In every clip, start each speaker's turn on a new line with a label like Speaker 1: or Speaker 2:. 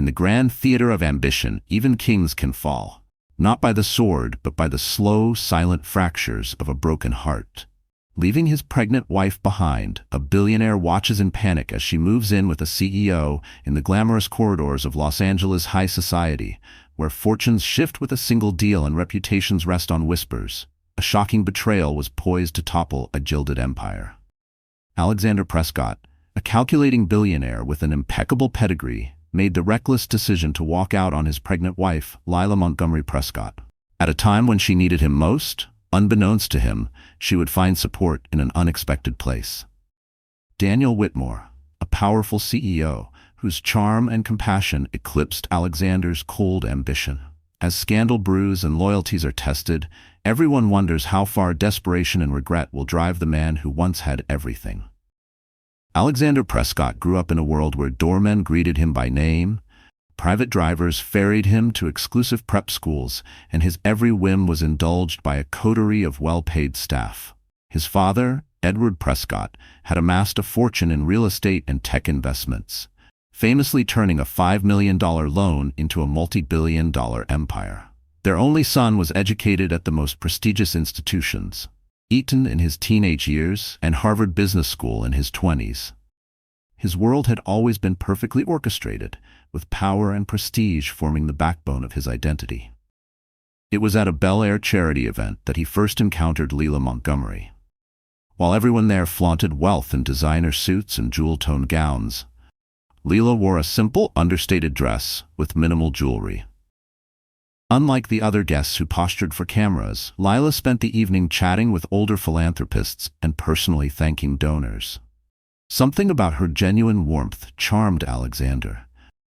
Speaker 1: In the grand theater of ambition, even kings can fall. Not by the sword, but by the slow, silent fractures of a broken heart. Leaving his pregnant wife behind, a billionaire watches in panic as she moves in with a CEO in the glamorous corridors of Los Angeles high society, where fortunes shift with a single deal and reputations rest on whispers. A shocking betrayal was poised to topple a gilded empire. Alexander Prescott, a calculating billionaire with an impeccable pedigree, made the reckless decision to walk out on his pregnant wife, Lila Montgomery Prescott. At a time when she needed him most, unbeknownst to him, she would find support in an unexpected place. Daniel Whitmore, a powerful CEO whose charm and compassion eclipsed Alexander's cold ambition. As scandal brews and loyalties are tested, everyone wonders how far desperation and regret will drive the man who once had everything. Alexander Prescott grew up in a world where doormen greeted him by name, private drivers ferried him to exclusive prep schools, and his every whim was indulged by a coterie of well-paid staff. His father, Edward Prescott, had amassed a fortune in real estate and tech investments, famously turning a $5 million loan into a multi-billion-dollar empire. Their only son was educated at the most prestigious institutions, Eton in his teenage years and Harvard Business School in his 20s. His world had always been perfectly orchestrated, with power and prestige forming the backbone of his identity. It was at a Bel Air charity event that he first encountered Lila Montgomery. While everyone there flaunted wealth in designer suits and jewel-toned gowns, Lila wore a simple, understated dress with minimal jewelry. Unlike the other guests who postured for cameras, Lila spent the evening chatting with older philanthropists and personally thanking donors. Something about her genuine warmth charmed Alexander,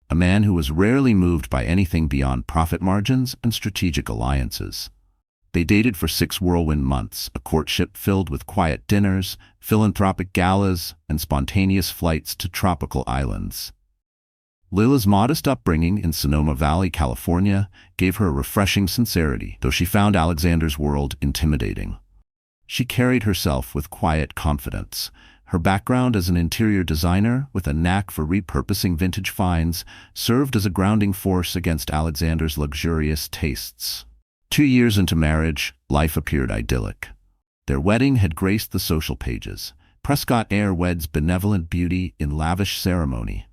Speaker 1: a man who was rarely moved by anything beyond profit margins and strategic alliances. They dated for 6 whirlwind months, a courtship filled with quiet dinners, philanthropic galas, and spontaneous flights to tropical islands. Lila's modest upbringing in Sonoma Valley, California, gave her a refreshing sincerity, though she found Alexander's world intimidating. She carried herself with quiet confidence. Her background as an interior designer, with a knack for repurposing vintage finds, served as a grounding force against Alexander's luxurious tastes. 2 years into marriage, life appeared idyllic. Their wedding had graced the social pages. Prescott heir weds benevolent beauty in lavish ceremony.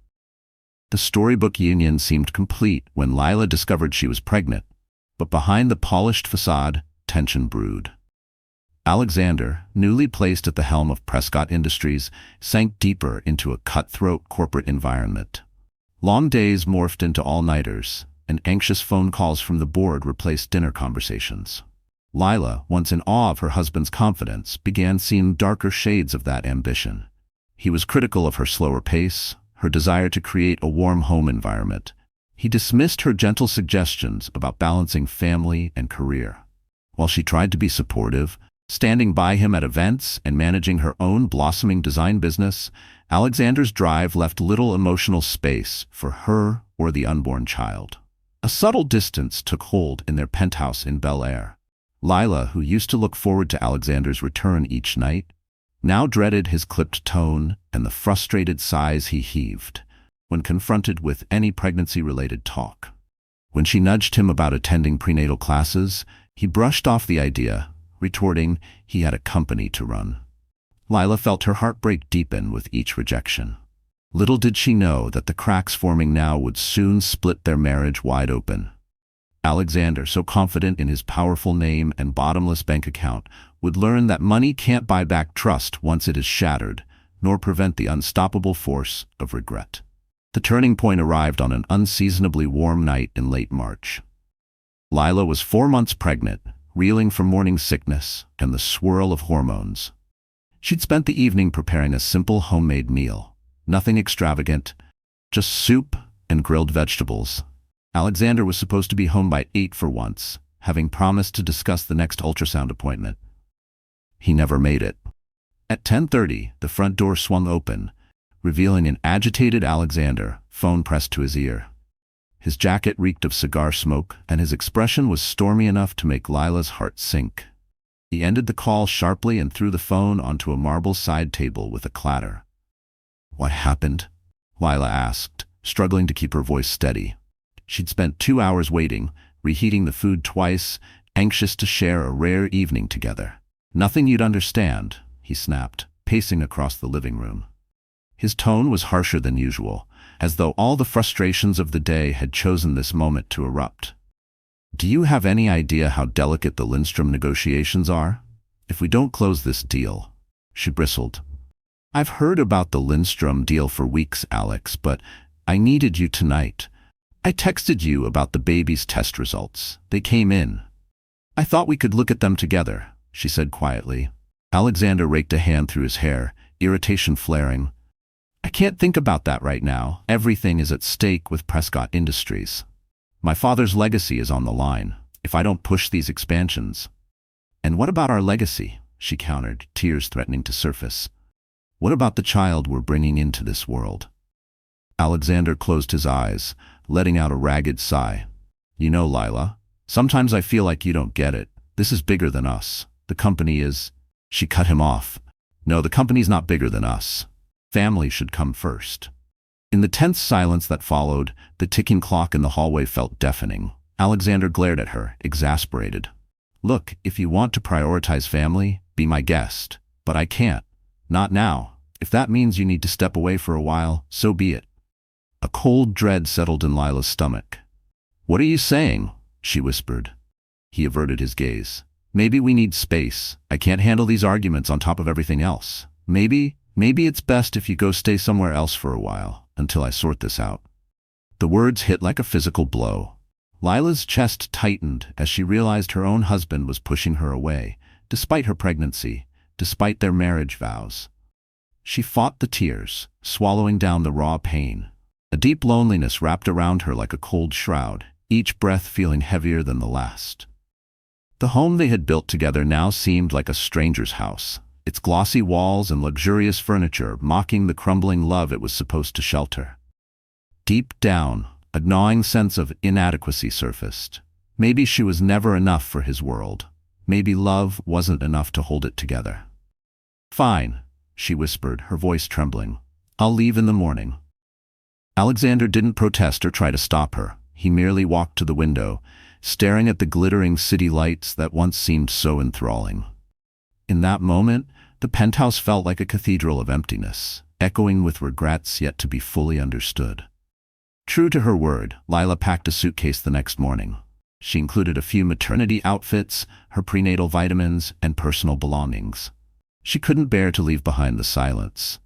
Speaker 1: The storybook union seemed complete when Lila discovered she was pregnant, but behind the polished facade, tension brewed. Alexander, newly placed at the helm of Prescott Industries, sank deeper into a cutthroat corporate environment. Long days morphed into all-nighters, and anxious phone calls from the board replaced dinner conversations. Lila, once in awe of her husband's confidence, began seeing darker shades of that ambition. He was critical of her slower pace, her desire to create a warm home environment. He dismissed her gentle suggestions about balancing family and career. While she tried to be supportive, standing by him at events and managing her own blossoming design business, Alexander's drive left little emotional space for her or the unborn child. A subtle distance took hold in their penthouse in Bel Air. Lila, who used to look forward to Alexander's return each night, now dreaded his clipped tone and the frustrated sighs he heaved when confronted with any pregnancy-related talk. When she nudged him about attending prenatal classes, he brushed off the idea, retorting he had a company to run. Lila felt her heartbreak deepen with each rejection. Little did she know that the cracks forming now would soon split their marriage wide open. Alexander, so confident in his powerful name and bottomless bank account, would learn that money can't buy back trust once it is shattered, nor prevent the unstoppable force of regret. The turning point arrived on an unseasonably warm night in late March. Lila was 4 months pregnant, reeling from morning sickness and the swirl of hormones. She'd spent the evening preparing a simple homemade meal. Nothing extravagant, just soup and grilled vegetables. Alexander was supposed to be home by 8 for once, having promised to discuss the next ultrasound appointment. He never made it. At 10:30, the front door swung open, revealing an agitated Alexander, phone pressed to his ear. His jacket reeked of cigar smoke, and his expression was stormy enough to make Lila's heart sink. He ended the call sharply and threw the phone onto a marble side table with a clatter. "What happened?" Lila asked, struggling to keep her voice steady. She'd spent 2 hours waiting, reheating the food twice, anxious to share a rare evening together. "Nothing you'd understand," he snapped, pacing across the living room. His tone was harsher than usual, as though all the frustrations of the day had chosen this moment to erupt. "Do you have any idea how delicate the Lindstrom negotiations are? If we don't close this deal," she bristled. "I've heard about the Lindstrom deal for weeks, Alex, but I needed you tonight. I texted you about the baby's test results. They came in. I thought we could look at them together," she said quietly. Alexander raked a hand through his hair, irritation flaring. "I can't think about that right now. Everything is at stake with Prescott Industries. My father's legacy is on the line, if I don't push these expansions." "And what about our legacy?" she countered, tears threatening to surface. "What about the child we're bringing into this world?" Alexander closed his eyes, letting out a ragged sigh. "You know, Lila, sometimes I feel like you don't get it. This is bigger than us. The company is—" She cut him off. "No, the company's not bigger than us. Family should come first." In the tense silence that followed, the ticking clock in the hallway felt deafening. Alexander glared at her, exasperated. "Look, if you want to prioritize family, be my guest. But I can't. Not now. If that means you need to step away for a while, so be it." A cold dread settled in Lila's stomach. "What are you saying?" she whispered. He averted his gaze. "Maybe we need space. I can't handle these arguments on top of everything else. Maybe it's best if you go stay somewhere else for a while, until I sort this out." The words hit like a physical blow. Lila's chest tightened as she realized her own husband was pushing her away, despite her pregnancy, despite their marriage vows. She fought the tears, swallowing down the raw pain. A deep loneliness wrapped around her like a cold shroud, each breath feeling heavier than the last. The home they had built together now seemed like a stranger's house, its glossy walls and luxurious furniture mocking the crumbling love it was supposed to shelter. Deep down, a gnawing sense of inadequacy surfaced. Maybe she was never enough for his world. Maybe love wasn't enough to hold it together. "Fine," she whispered, her voice trembling. "I'll leave in the morning." Alexander didn't protest or try to stop her. He merely walked to the window, staring at the glittering city lights that once seemed so enthralling. In that moment, the penthouse felt like a cathedral of emptiness, echoing with regrets yet to be fully understood. True to her word, Lila packed a suitcase the next morning. She included a few maternity outfits, her prenatal vitamins, and personal belongings. She couldn't bear to leave behind the silence.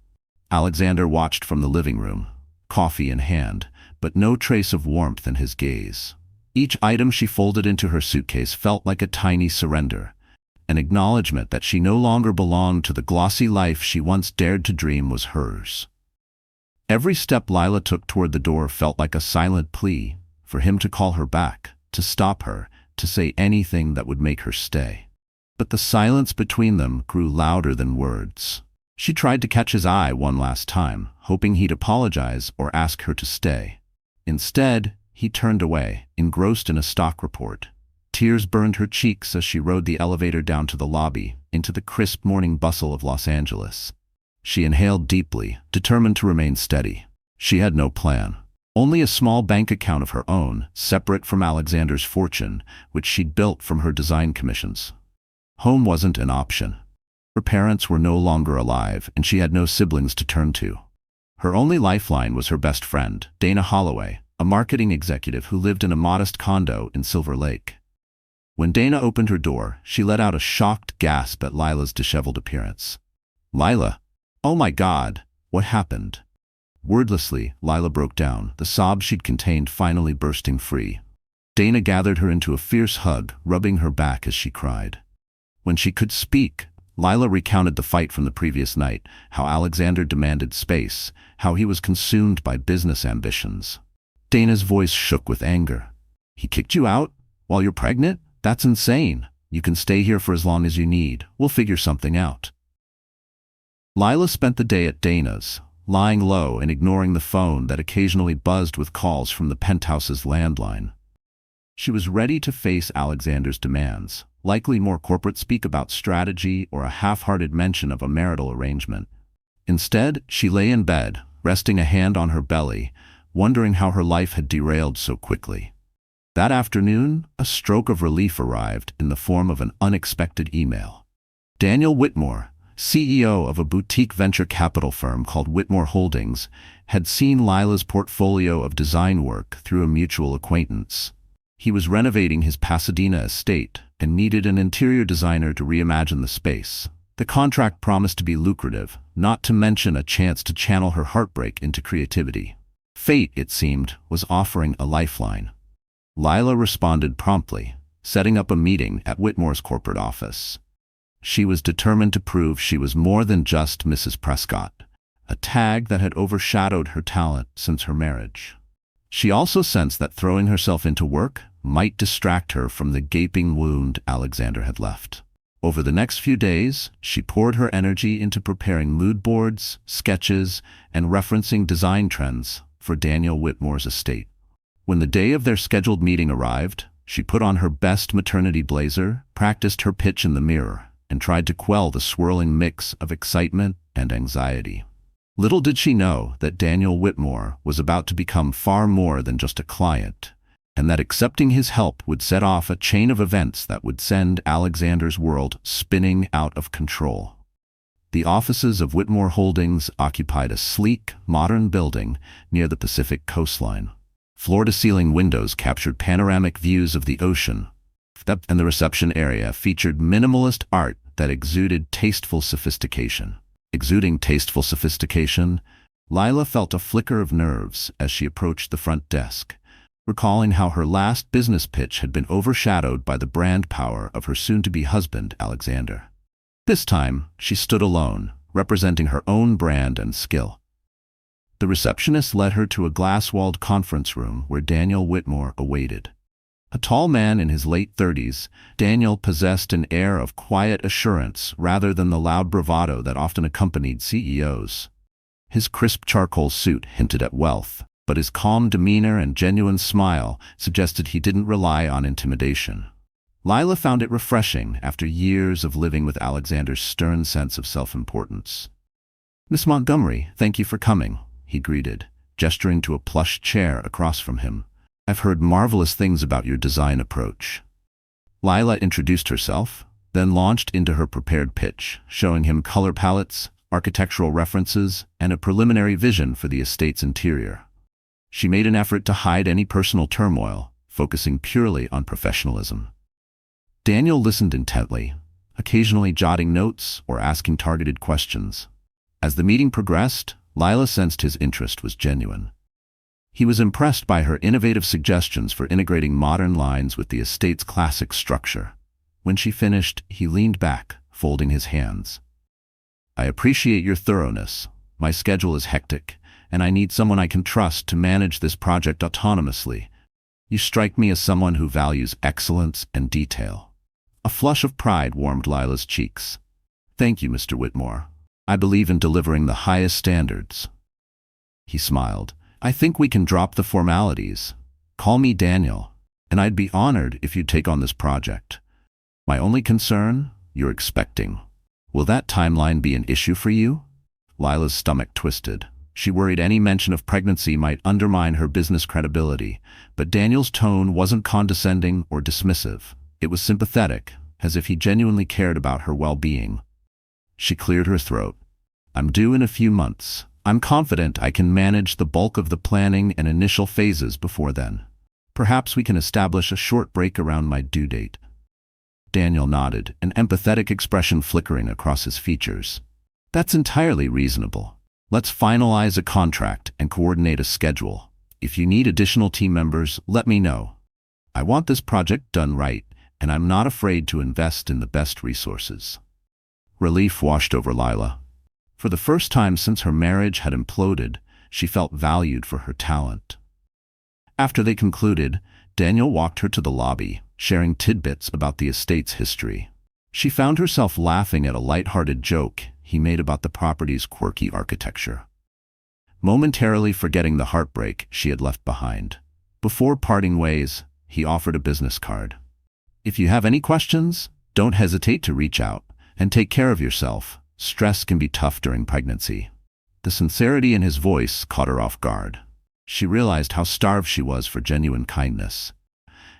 Speaker 1: Alexander watched from the living room, coffee in hand, but no trace of warmth in his gaze. Each item she folded into her suitcase felt like a tiny surrender, an acknowledgement that she no longer belonged to the glossy life she once dared to dream was hers. Every step Lila took toward the door felt like a silent plea for him to call her back, to stop her, to say anything that would make her stay. But the silence between them grew louder than words. She tried to catch his eye one last time, hoping he'd apologize or ask her to stay. Instead, he turned away, engrossed in a stock report. Tears burned her cheeks as she rode the elevator down to the lobby, into the crisp morning bustle of Los Angeles. She inhaled deeply, determined to remain steady. She had no plan. Only a small bank account of her own, separate from Alexander's fortune, which she'd built from her design commissions. Home wasn't an option. Her parents were no longer alive, and she had no siblings to turn to. Her only lifeline was her best friend, Dana Holloway, a marketing executive who lived in a modest condo in Silver Lake. When Dana opened her door, she let out a shocked gasp at Lila's disheveled appearance. "Lila! Oh my God! What happened?" Wordlessly, Lila broke down, the sobs she'd contained finally bursting free. Dana gathered her into a fierce hug, rubbing her back as she cried. When she could speak, Lila recounted the fight from the previous night, how Alexander demanded space, how he was consumed by business ambitions. Dana's voice shook with anger. "He kicked you out? While you're pregnant? That's insane. You can stay here for as long as you need. We'll figure something out." Lila spent the day at Dana's, lying low and ignoring the phone that occasionally buzzed with calls from the penthouse's landline. She was ready to face Alexander's demands, likely more corporate speak about strategy or a half-hearted mention of a marital arrangement. Instead, she lay in bed, resting a hand on her belly, wondering how her life had derailed so quickly. That afternoon, a stroke of relief arrived in the form of an unexpected email. Daniel Whitmore, CEO of a boutique venture capital firm called Whitmore Holdings, had seen Lila's portfolio of design work through a mutual acquaintance. He was renovating his Pasadena estate and needed an interior designer to reimagine the space. The contract promised to be lucrative, not to mention a chance to channel her heartbreak into creativity. Fate, it seemed, was offering a lifeline. Lila responded promptly, setting up a meeting at Whitmore's corporate office. She was determined to prove she was more than just Mrs. Prescott, a tag that had overshadowed her talent since her marriage. She also sensed that throwing herself into work might distract her from the gaping wound Alexander had left. Over the next few days, she poured her energy into preparing mood boards, sketches, and referencing design trends for Daniel Whitmore's estate. When the day of their scheduled meeting arrived, she put on her best maternity blazer, practiced her pitch in the mirror, and tried to quell the swirling mix of excitement and anxiety. Little did she know that Daniel Whitmore was about to become far more than just a client, and that accepting his help would set off a chain of events that would send Alexander's world spinning out of control. The offices of Whitmore Holdings occupied a sleek, modern building near the Pacific coastline. Floor-to-ceiling windows captured panoramic views of the ocean, and the reception area featured minimalist art that exuded tasteful sophistication. Exuding tasteful sophistication, Lila felt a flicker of nerves as she approached the front desk, recalling how her last business pitch had been overshadowed by the brand power of her soon-to-be husband, Alexander. This time, she stood alone, representing her own brand and skill. The receptionist led her to a glass-walled conference room where Daniel Whitmore awaited. A tall man in his late 30s, Daniel possessed an air of quiet assurance rather than the loud bravado that often accompanied CEOs. His crisp charcoal suit hinted at wealth, but his calm demeanor and genuine smile suggested he didn't rely on intimidation. Lila found it refreshing after years of living with Alexander's stern sense of self-importance. "Miss Montgomery, thank you for coming," he greeted, gesturing to a plush chair across from him. "I've heard marvelous things about your design approach." Lila introduced herself, then launched into her prepared pitch, showing him color palettes, architectural references, and a preliminary vision for the estate's interior. She made an effort to hide any personal turmoil, focusing purely on professionalism. Daniel listened intently, occasionally jotting notes or asking targeted questions. As the meeting progressed, Lila sensed his interest was genuine. He was impressed by her innovative suggestions for integrating modern lines with the estate's classic structure. When she finished, he leaned back, folding his hands. "I appreciate your thoroughness. My schedule is hectic, and I need someone I can trust to manage this project autonomously. You strike me as someone who values excellence and detail." A flush of pride warmed Lila's cheeks. "Thank you, Mr. Whitmore. I believe in delivering the highest standards." He smiled. "I think we can drop the formalities. Call me Daniel, and I'd be honored if you'd take on this project. My only concern, you're expecting. Will that timeline be an issue for you?" Lila's stomach twisted. She worried any mention of pregnancy might undermine her business credibility, but Daniel's tone wasn't condescending or dismissive. It was sympathetic, as if he genuinely cared about her well-being. She cleared her throat. "I'm due in a few months. I'm confident I can manage the bulk of the planning and initial phases before then. Perhaps we can establish a short break around my due date." Daniel nodded, an empathetic expression flickering across his features. "That's entirely reasonable. Let's finalize a contract and coordinate a schedule. If you need additional team members, let me know. I want this project done right, and I'm not afraid to invest in the best resources." Relief washed over Lila. For the first time since her marriage had imploded, she felt valued for her talent. After they concluded, Daniel walked her to the lobby, sharing tidbits about the estate's history. She found herself laughing at a light-hearted joke he made about the property's quirky architecture, momentarily forgetting the heartbreak she had left behind. Before parting ways, he offered a business card. "If you have any questions, don't hesitate to reach out, and take care of yourself. Stress can be tough during pregnancy." The sincerity in his voice caught her off guard. She realized how starved she was for genuine kindness.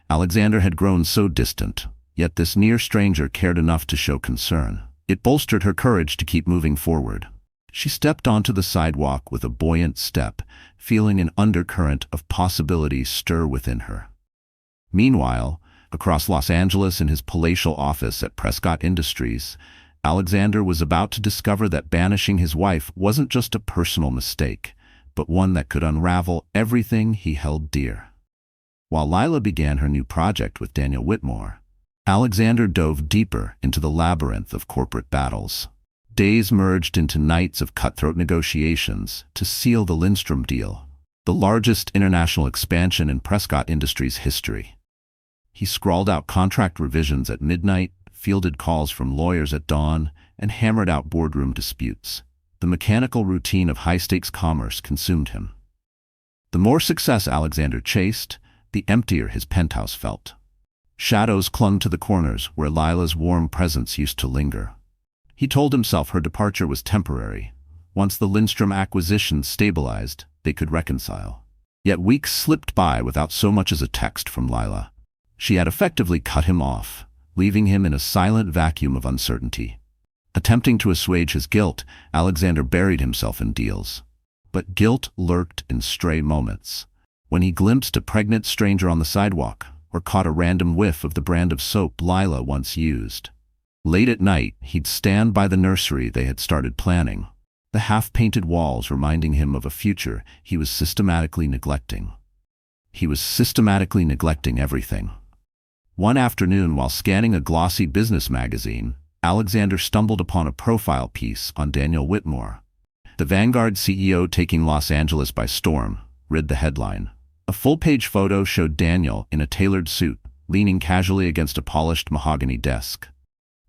Speaker 1: Alexander had grown so distant, yet this near stranger cared enough to show concern. It bolstered her courage to keep moving forward. She stepped onto the sidewalk with a buoyant step, feeling an undercurrent of possibilities stir within her. Meanwhile, across Los Angeles in his palatial office at Prescott Industries, Alexander was about to discover that banishing his wife wasn't just a personal mistake, but one that could unravel everything he held dear. While Lila began her new project with Daniel Whitmore, Alexander dove deeper into the labyrinth of corporate battles. Days merged into nights of cutthroat negotiations to seal the Lindstrom deal, the largest international expansion in Prescott Industries' history. He scrawled out contract revisions at midnight, fielded calls from lawyers at dawn, and hammered out boardroom disputes. The mechanical routine of high-stakes commerce consumed him. The more success Alexander chased, the emptier his penthouse felt. Shadows clung to the corners where Lila's warm presence used to linger. He told himself her departure was temporary. Once the Lindstrom acquisition stabilized, they could reconcile. Yet weeks slipped by without so much as a text from Lila. She had effectively cut him off, leaving him in a silent vacuum of uncertainty. Attempting to assuage his guilt, Alexander buried himself in deals. But guilt lurked in stray moments. When he glimpsed a pregnant stranger on the sidewalk, or caught a random whiff of the brand of soap Lila once used. Late at night, he'd stand by the nursery they had started planning, the half-painted walls reminding him of a future he was systematically neglecting. He was systematically neglecting everything. One afternoon, while scanning a glossy business magazine, Alexander stumbled upon a profile piece on Daniel Whitmore. "The Vanguard CEO taking Los Angeles by storm," read the headline. A full-page photo showed Daniel in a tailored suit, leaning casually against a polished mahogany desk.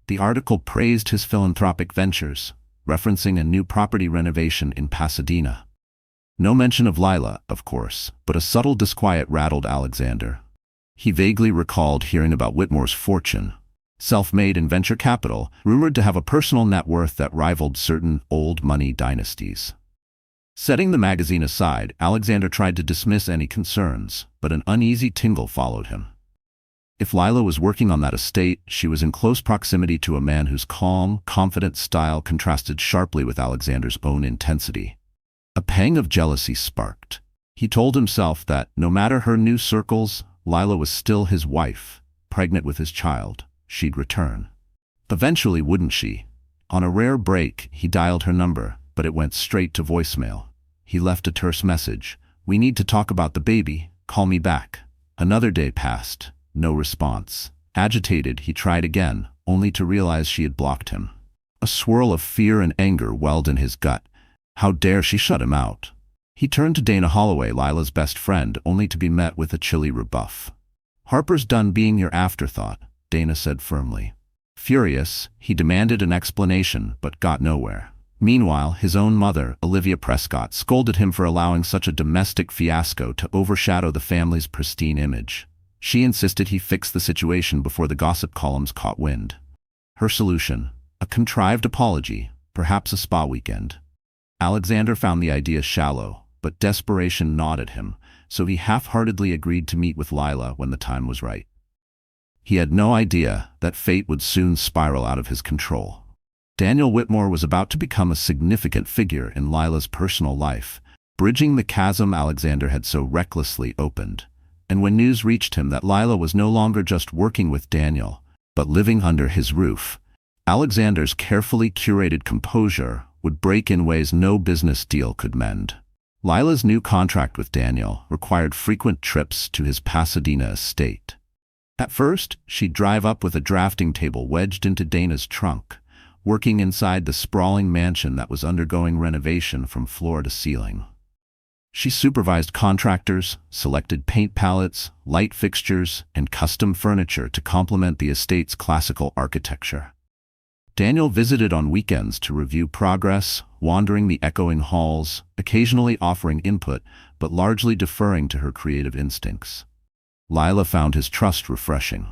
Speaker 1: The article praised his philanthropic ventures, referencing a new property renovation in Pasadena. No mention of Lila, of course, but a subtle disquiet rattled Alexander. He vaguely recalled hearing about Whitmore's fortune. Self-made in venture capital, rumored to have a personal net worth that rivaled certain old money dynasties. Setting the magazine aside, Alexander tried to dismiss any concerns, but an uneasy tingle followed him. If Lila was working on that estate, she was in close proximity to a man whose calm, confident style contrasted sharply with Alexander's own intensity. A pang of jealousy sparked. He told himself that, no matter her new circles, Lila was still his wife, pregnant with his child. She'd return. Eventually, wouldn't she? On a rare break, he dialed her number, but it went straight to voicemail. He left a terse message. "We need to talk about the baby. Call me back." Another day passed. No response. Agitated, he tried again, only to realize she had blocked him. A swirl of fear and anger welled in his gut. How dare she shut him out? He turned to Dana Holloway, Lila's best friend, only to be met with a chilly rebuff. "Harper's done being your afterthought," Dana said firmly. Furious, he demanded an explanation, but got nowhere. Meanwhile, his own mother, Olivia Prescott, scolded him for allowing such a domestic fiasco to overshadow the family's pristine image. She insisted he fix the situation before the gossip columns caught wind. Her solution: a contrived apology, perhaps a spa weekend. Alexander found the idea shallow, but desperation gnawed at him, so he half-heartedly agreed to meet with Lila when the time was right. He had no idea that fate would soon spiral out of his control. Daniel Whitmore was about to become a significant figure in Lila's personal life, bridging the chasm Alexander had so recklessly opened. And when news reached him that Lila was no longer just working with Daniel, but living under his roof, Alexander's carefully curated composure would break in ways no business deal could mend. Lila's new contract with Daniel required frequent trips to his Pasadena estate. At first, she'd drive up with a drafting table wedged into Dana's trunk, working inside the sprawling mansion that was undergoing renovation from floor to ceiling. She supervised contractors, selected paint palettes, light fixtures, and custom furniture to complement the estate's classical architecture. Daniel visited on weekends to review progress, wandering the echoing halls, occasionally offering input, but largely deferring to her creative instincts. Lila found his trust refreshing.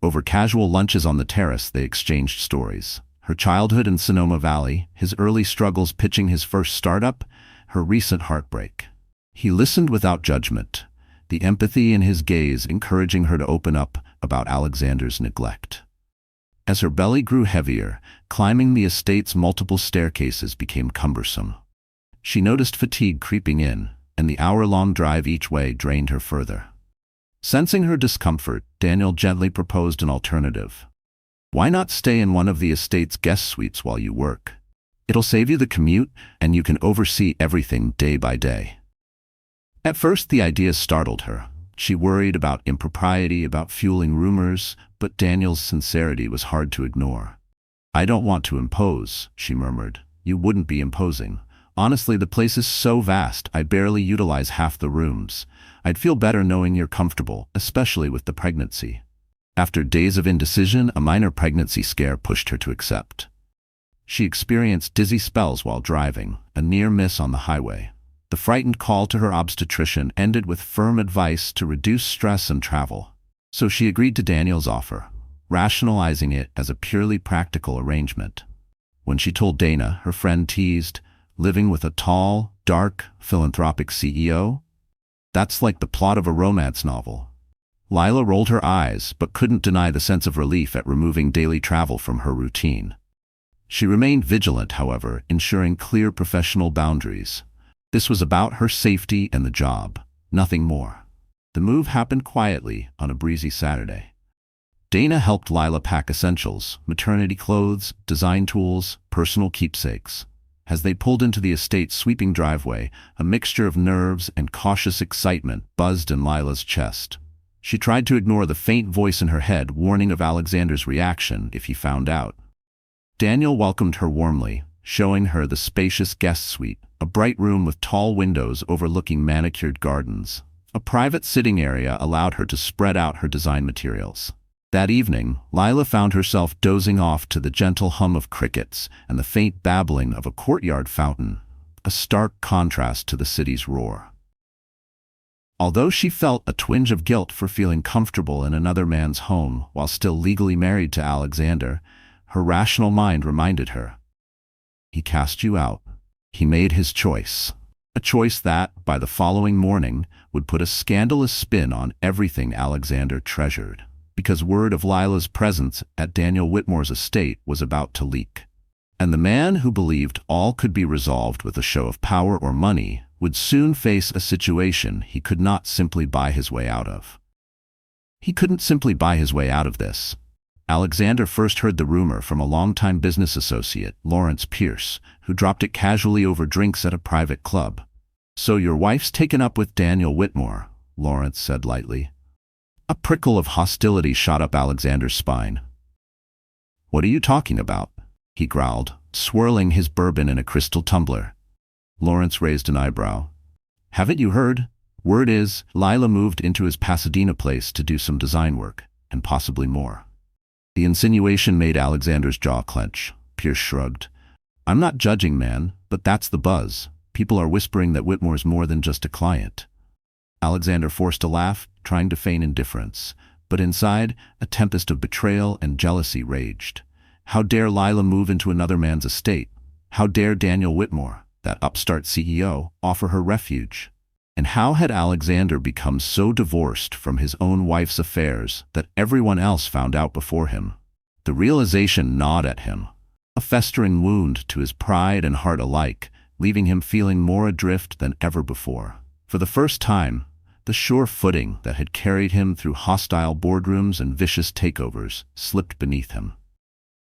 Speaker 1: Over casual lunches on the terrace, they exchanged stories. Her childhood in Sonoma Valley, his early struggles pitching his first startup, her recent heartbreak. He listened without judgment, the empathy in his gaze encouraging her to open up about Alexander's neglect. As her belly grew heavier, climbing the estate's multiple staircases became cumbersome. She noticed fatigue creeping in, and the hour-long drive each way drained her further. Sensing her discomfort, Daniel gently proposed an alternative. Why not stay in one of the estate's guest suites while you work? It'll save you the commute, and you can oversee everything day by day. At first, the idea startled her. She worried about impropriety, about fueling rumors, but Daniel's sincerity was hard to ignore. I don't want to impose, she murmured. You wouldn't be imposing. Honestly, the place is so vast, I barely utilize half the rooms. I'd feel better knowing you're comfortable, especially with the pregnancy. After days of indecision, a minor pregnancy scare pushed her to accept. She experienced dizzy spells while driving, a near miss on the highway. The frightened call to her obstetrician ended with firm advice to reduce stress and travel. So she agreed to Daniel's offer, rationalizing it as a purely practical arrangement. When she told Dana, her friend teased, living with a tall, dark, philanthropic CEO? That's like the plot of a romance novel. Lila rolled her eyes, but couldn't deny the sense of relief at removing daily travel from her routine. She remained vigilant, however, ensuring clear professional boundaries. This was about her safety and the job, nothing more. The move happened quietly on a breezy Saturday. Dana helped Lila pack essentials, maternity clothes, design tools, personal keepsakes. As they pulled into the estate's sweeping driveway, a mixture of nerves and cautious excitement buzzed in Lila's chest. She tried to ignore the faint voice in her head warning of Alexander's reaction if he found out. Daniel welcomed her warmly, showing her the spacious guest suite, a bright room with tall windows overlooking manicured gardens. A private sitting area allowed her to spread out her design materials. That evening, Lila found herself dozing off to the gentle hum of crickets and the faint babbling of a courtyard fountain, a stark contrast to the city's roar. Although she felt a twinge of guilt for feeling comfortable in another man's home while still legally married to Alexander, her rational mind reminded her. He cast you out. He made his choice. A choice that, by the following morning, would put a scandalous spin on everything Alexander treasured. Because word of Lila's presence at Daniel Whitmore's estate was about to leak. And the man who believed all could be resolved with a show of power or money would soon face a situation he could not simply buy his way out of. He couldn't simply buy his way out of this. Alexander first heard the rumor from a longtime business associate, Lawrence Pierce, who dropped it casually over drinks at a private club. So your wife's taken up with Daniel Whitmore, Lawrence said lightly. A prickle of hostility shot up Alexander's spine. What are you talking about? He growled, swirling his bourbon in a crystal tumbler. Lawrence raised an eyebrow. Haven't you heard? Word is, Lila moved into his Pasadena place to do some design work, and possibly more. The insinuation made Alexander's jaw clench. Pierce shrugged. I'm not judging, man, but that's the buzz. People are whispering that Whitmore's more than just a client. Alexander forced a laugh, trying to feign indifference, but inside, a tempest of betrayal and jealousy raged. How dare Lila move into another man's estate? How dare Daniel Whitmore, that upstart CEO, offer her refuge? And how had Alexander become so divorced from his own wife's affairs that everyone else found out before him? The realization gnawed at him, a festering wound to his pride and heart alike, leaving him feeling more adrift than ever before. For the first time, the sure footing that had carried him through hostile boardrooms and vicious takeovers slipped beneath him.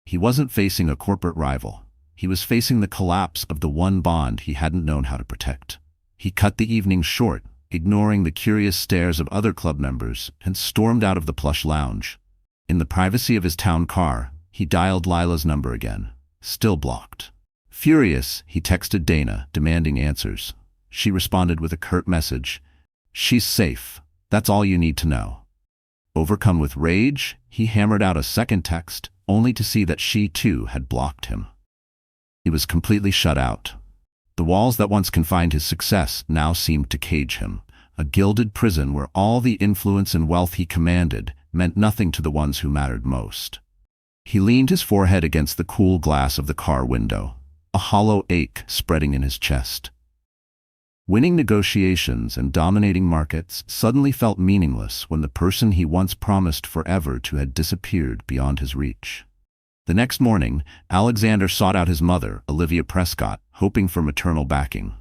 Speaker 1: He wasn't facing a corporate rival. He was facing the collapse of the one bond he hadn't known how to protect. He cut the evening short, ignoring the curious stares of other club members, and stormed out of the plush lounge. In the privacy of his town car, he dialed Lila's number again, still blocked. Furious, he texted Dana, demanding answers. She responded with a curt message. She's safe. That's all you need to know. Overcome with rage, he hammered out a second text, only to see that she too had blocked him. He was completely shut out. The walls that once confined his success now seemed to cage him, a gilded prison where all the influence and wealth he commanded meant nothing to the ones who mattered most. He leaned his forehead against the cool glass of the car window, a hollow ache spreading in his chest. Winning negotiations and dominating markets suddenly felt meaningless when the person he once promised forever to had disappeared beyond his reach. The next morning, Alexander sought out his mother, Olivia Prescott, hoping for maternal backing.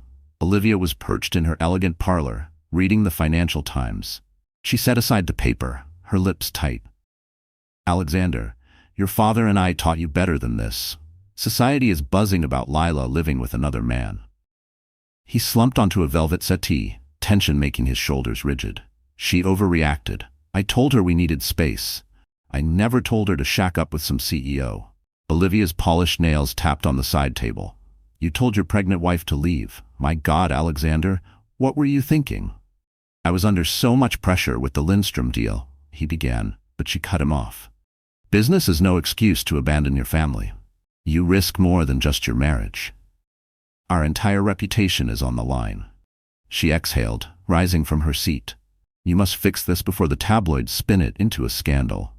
Speaker 1: Olivia was perched in her elegant parlor, reading the Financial Times. She set aside the paper, her lips tight. "Alexander, your father and I taught you better than this. Society is buzzing about Lila living with another man." He slumped onto a velvet settee, tension making his shoulders rigid. "She overreacted. I told her we needed space. I never told her to shack up with some CEO." Olivia's polished nails tapped on the side table. "You told your pregnant wife to leave. My God, Alexander, what were you thinking?" "I was under so much pressure with the Lindstrom deal," he began, but she cut him off. "Business is no excuse to abandon your family. You risk more than just your marriage. Our entire reputation is on the line." She exhaled, rising from her seat. "You must fix this before the tabloids spin it into a scandal."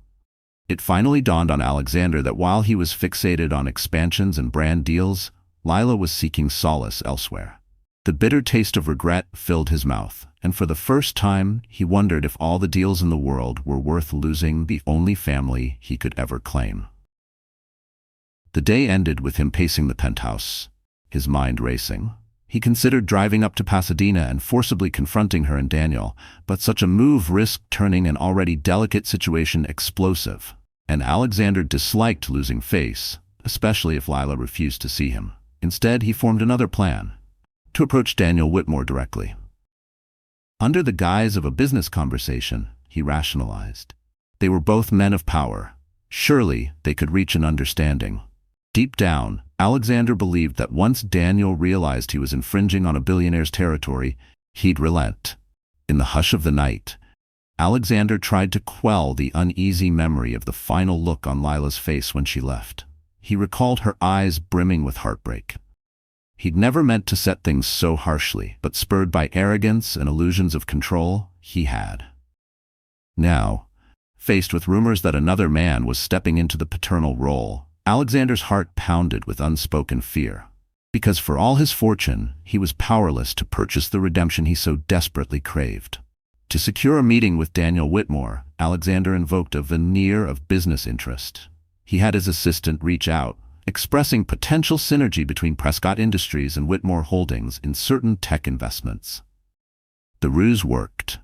Speaker 1: It finally dawned on Alexander that while he was fixated on expansions and brand deals, Lila was seeking solace elsewhere. The bitter taste of regret filled his mouth, and for the first time he wondered if all the deals in the world were worth losing the only family he could ever claim. The day ended with him pacing the penthouse, his mind racing. He considered driving up to Pasadena and forcibly confronting her and Daniel, but such a move risked turning an already delicate situation explosive, and Alexander disliked losing face, especially if Lila refused to see him. Instead, he formed another plan: to approach Daniel Whitmore directly. Under the guise of a business conversation, he rationalized. They were both men of power. Surely they could reach an understanding. Deep down, Alexander believed that once Daniel realized he was infringing on a billionaire's territory, he'd relent. In the hush of the night, Alexander tried to quell the uneasy memory of the final look on Lila's face when she left. He recalled her eyes brimming with heartbreak. He'd never meant to set things so harshly, but spurred by arrogance and illusions of control, he had. Now, faced with rumors that another man was stepping into the paternal role, Alexander's heart pounded with unspoken fear. Because for all his fortune, he was powerless to purchase the redemption he so desperately craved. To secure a meeting with Daniel Whitmore, Alexander invoked a veneer of business interest. He had his assistant reach out, expressing potential synergy between Prescott Industries and Whitmore Holdings in certain tech investments. The ruse worked.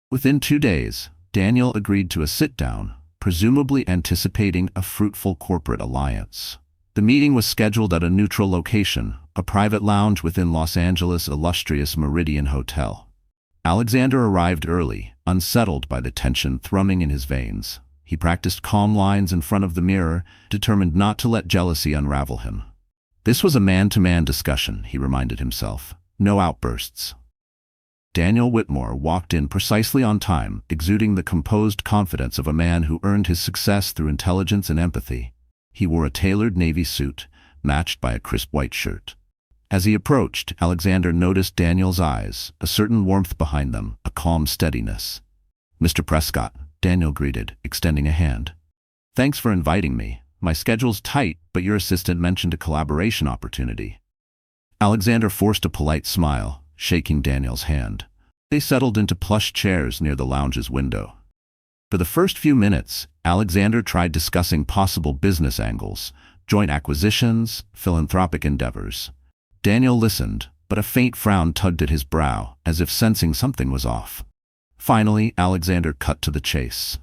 Speaker 1: Within 2 days, Daniel agreed to a sit-down, presumably anticipating a fruitful corporate alliance. The meeting was scheduled at a neutral location, a private lounge within Los Angeles' illustrious Meridian Hotel. Alexander arrived early, unsettled by the tension thrumming in his veins. He practiced calm lines in front of the mirror, determined not to let jealousy unravel him. This was a man-to-man discussion, he reminded himself. No outbursts. Daniel Whitmore walked in precisely on time, exuding the composed confidence of a man who earned his success through intelligence and empathy. He wore a tailored navy suit, matched by a crisp white shirt. As he approached, Alexander noticed Daniel's eyes, a certain warmth behind them, a calm steadiness. "Mr. Prescott," Daniel greeted, extending a hand. "Thanks for inviting me. My schedule's tight, but your assistant mentioned a collaboration opportunity." Alexander forced a polite smile, shaking Daniel's hand. They settled into plush chairs near the lounge's window. For the first few minutes, Alexander tried discussing possible business angles, joint acquisitions, philanthropic endeavors. Daniel listened, but a faint frown tugged at his brow, as if sensing something was off. Finally, Alexander cut to the chase.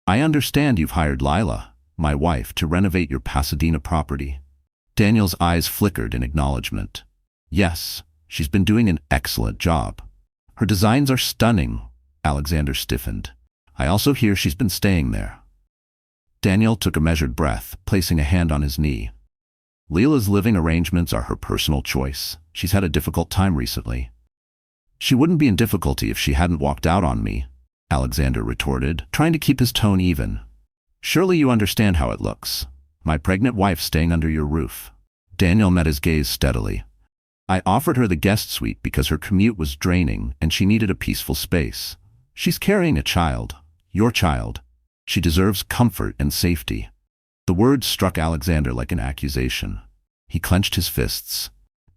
Speaker 1: "I understand you've hired Lila, my wife, to renovate your Pasadena property." Daniel's eyes flickered in acknowledgement. "Yes, she's been doing an excellent job. Her designs are stunning." Alexander stiffened. "I also hear she's been staying there." Daniel took a measured breath, placing a hand on his knee. "Lila's living arrangements are her personal choice. She's had a difficult time recently." "She wouldn't be in difficulty if she hadn't walked out on me," Alexander retorted, trying to keep his tone even. "Surely you understand how it looks. My pregnant wife staying under your roof." Daniel met his gaze steadily. "I offered her the guest suite because her commute was draining and she needed a peaceful space. She's carrying a child, your child. She deserves comfort and safety." The words struck Alexander like an accusation. He clenched his fists.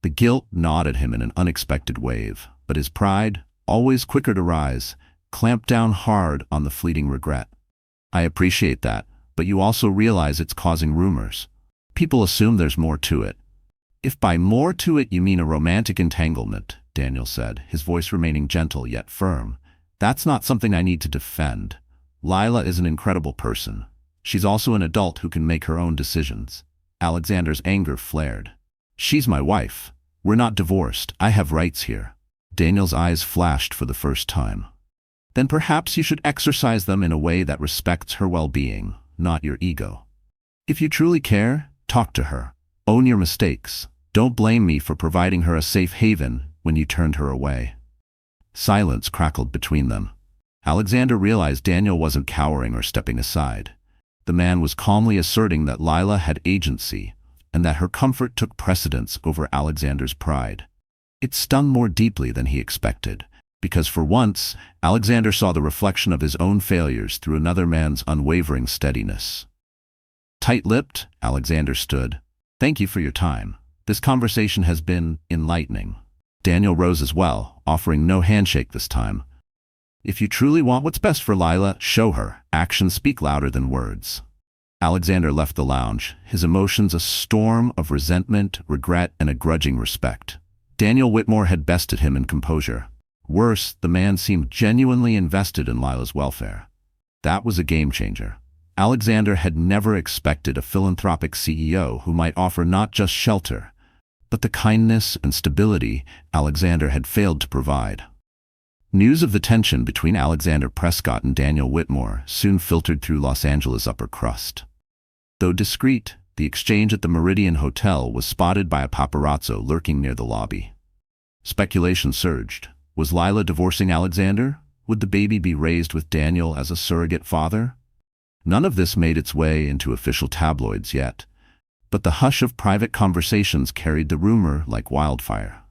Speaker 1: The guilt gnawed at him in an unexpected wave, but his pride, always quicker to rise, clamped down hard on the fleeting regret. I appreciate that, but you also realize it's causing rumors. People assume there's more to it. If by more to it you mean a romantic entanglement, Daniel said, his voice remaining gentle yet firm, that's not something I need to defend. Lila is an incredible person. She's also an adult who can make her own decisions. Alexander's anger flared. She's my wife. We're not divorced. I have rights here. Daniel's eyes flashed for the first time. Then perhaps you should exercise them in a way that respects her well-being, not your ego. If you truly care, talk to her. Own your mistakes. Don't blame me for providing her a safe haven when you turned her away. Silence crackled between them. Alexander realized Daniel wasn't cowering or stepping aside. The man was calmly asserting that Lila had agency, and that her comfort took precedence over Alexander's pride. It stung more deeply than he expected, because for once, Alexander saw the reflection of his own failures through another man's unwavering steadiness. Tight-lipped, Alexander stood. Thank you for your time. This conversation has been enlightening. Daniel rose as well, offering no handshake this time. If you truly want what's best for Lila, show her. Actions speak louder than words. Alexander left the lounge, his emotions a storm of resentment, regret, and a grudging respect. Daniel Whitmore had bested him in composure. Worse, the man seemed genuinely invested in Lila's welfare. That was a game-changer. Alexander had never expected a philanthropic CEO who might offer not just shelter, but the kindness and stability Alexander had failed to provide. News of the tension between Alexander Prescott and Daniel Whitmore soon filtered through Los Angeles' upper crust. Though discreet, the exchange at the Meridian Hotel was spotted by a paparazzo lurking near the lobby. Speculation surged. Was Lila divorcing Alexander? Would the baby be raised with Daniel as a surrogate father? None of this made its way into official tabloids yet, but the hush of private conversations carried the rumor like wildfire.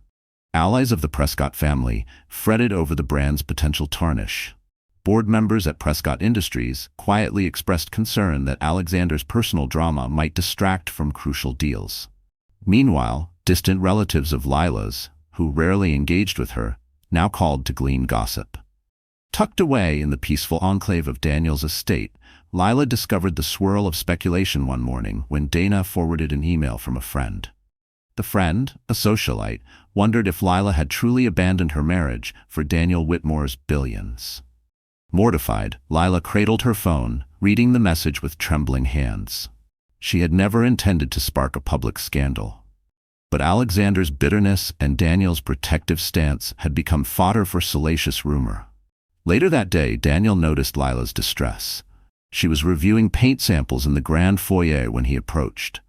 Speaker 1: Allies of the Prescott family fretted over the brand's potential tarnish. Board members at Prescott Industries quietly expressed concern that Alexander's personal drama might distract from crucial deals. Meanwhile, distant relatives of Lila's, who rarely engaged with her, now called to glean gossip. Tucked away in the peaceful enclave of Daniel's estate, Lila discovered the swirl of speculation one morning when Dana forwarded an email from a friend. The friend, a socialite, wondered if Lila had truly abandoned her marriage for Daniel Whitmore's billions. Mortified, Lila cradled her phone, reading the message with trembling hands. She had never intended to spark a public scandal. But Alexander's bitterness and Daniel's protective stance had become fodder for salacious rumor. Later that day, Daniel noticed Lila's distress. She was reviewing paint samples in the grand foyer when he approached.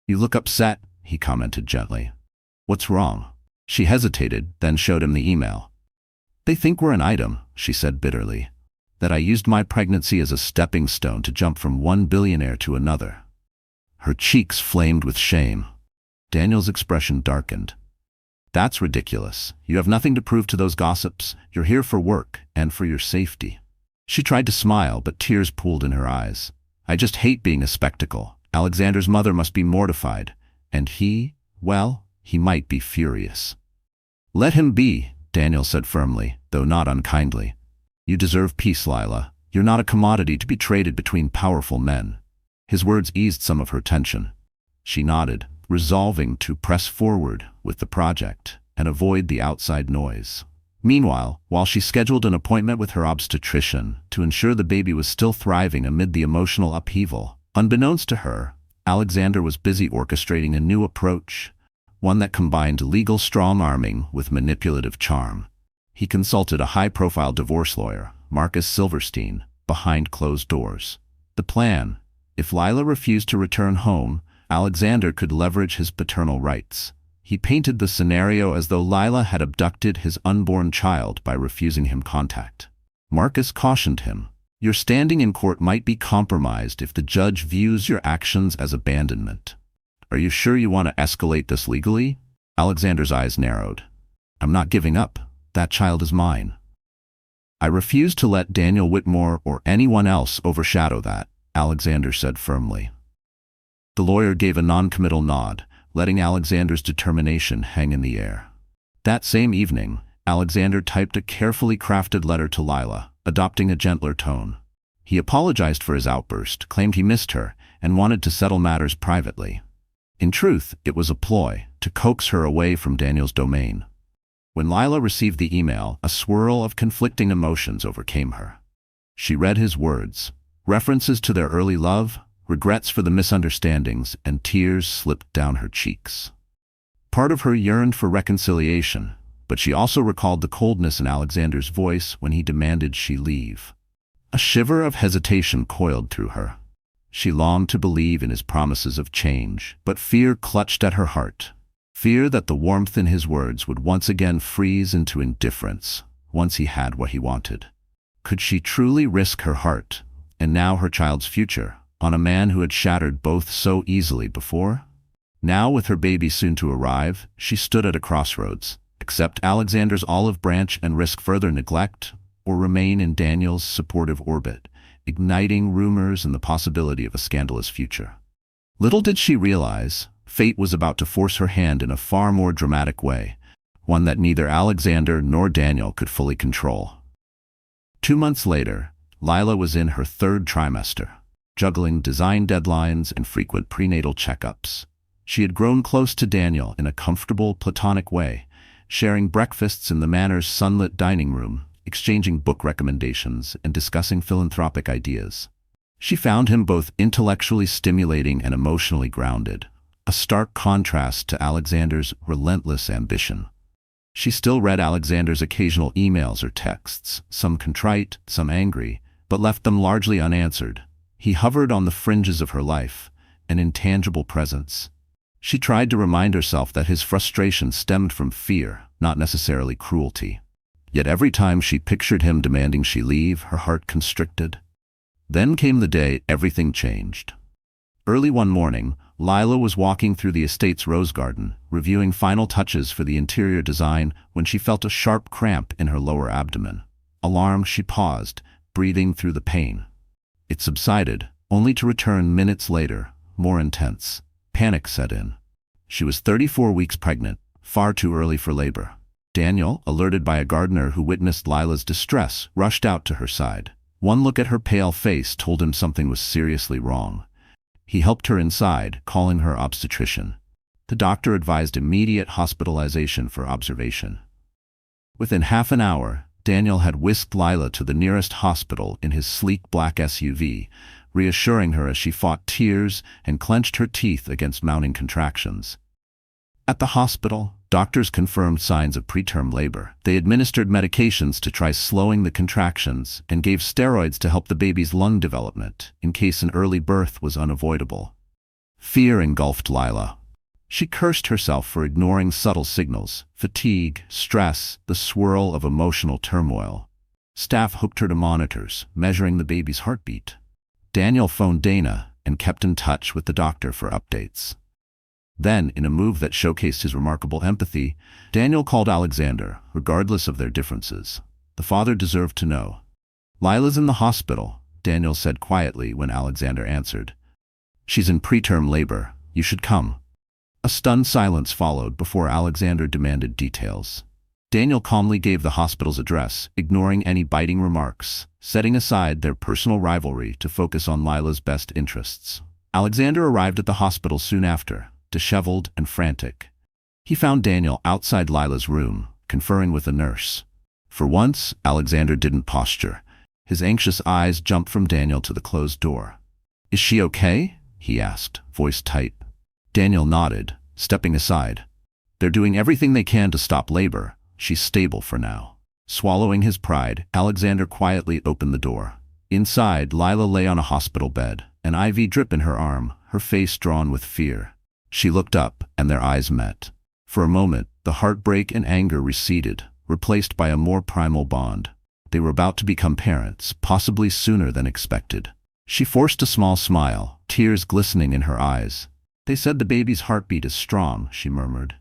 Speaker 1: "You look upset," he commented gently. "What's wrong?" She hesitated, then showed him the email. "They think we're an item," she said bitterly. "That I used my pregnancy as a stepping stone to jump from one billionaire to another." Her cheeks flamed with shame. Daniel's expression darkened. "That's ridiculous. You have nothing to prove to those gossips. You're here for work and for your safety." She tried to smile, but tears pooled in her eyes. "I just hate being a spectacle. Alexander's mother must be mortified. And he, well, he might be furious." "Let him be," Daniel said firmly, though not unkindly. "You deserve peace, Lila. You're not a commodity to be traded between powerful men." His words eased some of her tension. She nodded, resolving to press forward with the project and avoid the outside noise. Meanwhile, while she scheduled an appointment with her obstetrician to ensure the baby was still thriving amid the emotional upheaval, unbeknownst to her, Alexander was busy orchestrating a new approach, one that combined legal strong-arming with manipulative charm. He consulted a high-profile divorce lawyer, Marcus Silverstein, behind closed doors. The plan: if Lila refused to return home, Alexander could leverage his paternal rights. He painted the scenario as though Lila had abducted his unborn child by refusing him contact. Marcus cautioned him, "Your standing in court might be compromised if the judge views your actions as abandonment. Are you sure you want to escalate this legally?" Alexander's eyes narrowed. "I'm not giving up. That child is mine." "I refuse to let Daniel Whitmore or anyone else overshadow that," Alexander said firmly. The lawyer gave a non-committal nod, letting Alexander's determination hang in the air. That same evening, Alexander typed a carefully crafted letter to Lila, adopting a gentler tone. He apologized for his outburst, claimed he missed her, and wanted to settle matters privately. In truth, it was a ploy to coax her away from Daniel's domain. When Lila received the email, a swirl of conflicting emotions overcame her. She read his words, references to their early love, regrets for the misunderstandings, and tears slipped down her cheeks. Part of her yearned for reconciliation, but she also recalled the coldness in Alexander's voice when he demanded she leave. A shiver of hesitation coiled through her. She longed to believe in his promises of change, but fear clutched at her heart. Fear that the warmth in his words would once again freeze into indifference once he had what he wanted. Could she truly risk her heart, and now her child's future, on a man who had shattered both so easily before? Now, with her baby soon to arrive, she stood at a crossroads. Accept Alexander's olive branch and risk further neglect, or remain in Daniel's supportive orbit, igniting rumors and the possibility of a scandalous future. Little did she realize, fate was about to force her hand in a far more dramatic way, one that neither Alexander nor Daniel could fully control. 2 months later, Lila was in her 3rd trimester, juggling design deadlines and frequent prenatal checkups. She had grown close to Daniel in a comfortable, platonic way, sharing breakfasts in the Manor's sunlit dining room, exchanging book recommendations, and discussing philanthropic ideas. She found him both intellectually stimulating and emotionally grounded, a stark contrast to Alexander's relentless ambition. She still read Alexander's occasional emails or texts, some contrite, some angry, but left them largely unanswered. He hovered on the fringes of her life, an intangible presence. She tried to remind herself that his frustration stemmed from fear, not necessarily cruelty. Yet every time she pictured him demanding she leave, her heart constricted. Then came the day everything changed. Early one morning, Lila was walking through the estate's rose garden, reviewing final touches for the interior design when she felt a sharp cramp in her lower abdomen. Alarmed, she paused, breathing through the pain. It subsided, only to return minutes later, more intense. Panic set in. She was 34 weeks pregnant, far too early for labor. Daniel, alerted by a gardener who witnessed Lila's distress, rushed out to her side. One look at her pale face told him something was seriously wrong. He helped her inside, calling her obstetrician. The doctor advised immediate hospitalization for observation. Within half an hour, Daniel had whisked Lila to the nearest hospital in his sleek black SUV, reassuring her as she fought tears and clenched her teeth against mounting contractions. At the hospital, doctors confirmed signs of preterm labor. They administered medications to try slowing the contractions and gave steroids to help the baby's lung development, in case an early birth was unavoidable. Fear engulfed Lila. She cursed herself for ignoring subtle signals: fatigue, stress, the swirl of emotional turmoil. Staff hooked her to monitors, measuring the baby's heartbeat. Daniel phoned Dana and kept in touch with the doctor for updates. Then, in a move that showcased his remarkable empathy, Daniel called Alexander, regardless of their differences. The father deserved to know. "Lila's in the hospital," Daniel said quietly when Alexander answered. "She's in preterm labor. You should come." A stunned silence followed before Alexander demanded details. Daniel calmly gave the hospital's address, ignoring any biting remarks, setting aside their personal rivalry to focus on Lila's best interests. Alexander arrived at the hospital soon after, disheveled and frantic. He found Daniel outside Lila's room, conferring with a nurse. For once, Alexander didn't posture. His anxious eyes jumped from Daniel to the closed door. "Is she okay?" he asked, voice tight. Daniel nodded, stepping aside. "They're doing everything they can to stop labor. She's stable for now." Swallowing his pride, Alexander quietly opened the door. Inside, Lila lay on a hospital bed, an IV drip in her arm, her face drawn with fear. She looked up, and their eyes met. For a moment, the heartbreak and anger receded, replaced by a more primal bond. They were about to become parents, possibly sooner than expected. She forced a small smile, tears glistening in her eyes. "They said the baby's heartbeat is strong," she murmured.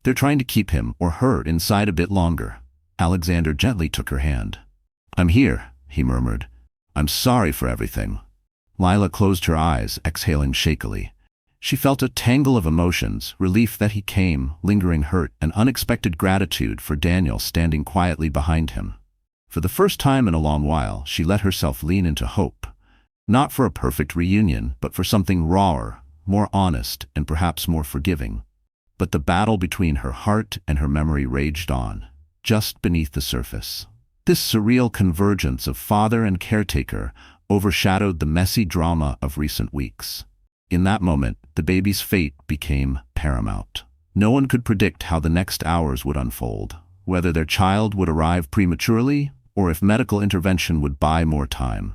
Speaker 1: "They're trying to keep him or her inside a bit longer." Alexander gently took her hand. "I'm here," he murmured. "I'm sorry for everything." Lila closed her eyes, exhaling shakily. She felt a tangle of emotions, relief that he came, lingering hurt, and unexpected gratitude for Daniel standing quietly behind him. For the first time in a long while, she let herself lean into hope. Not for a perfect reunion, but for something rawer, more honest, and perhaps more forgiving. But the battle between her heart and her memory raged on, just beneath the surface. This surreal convergence of father and caretaker overshadowed the messy drama of recent weeks. In that moment, the baby's fate became paramount. No one could predict how the next hours would unfold, whether their child would arrive prematurely or if medical intervention would buy more time.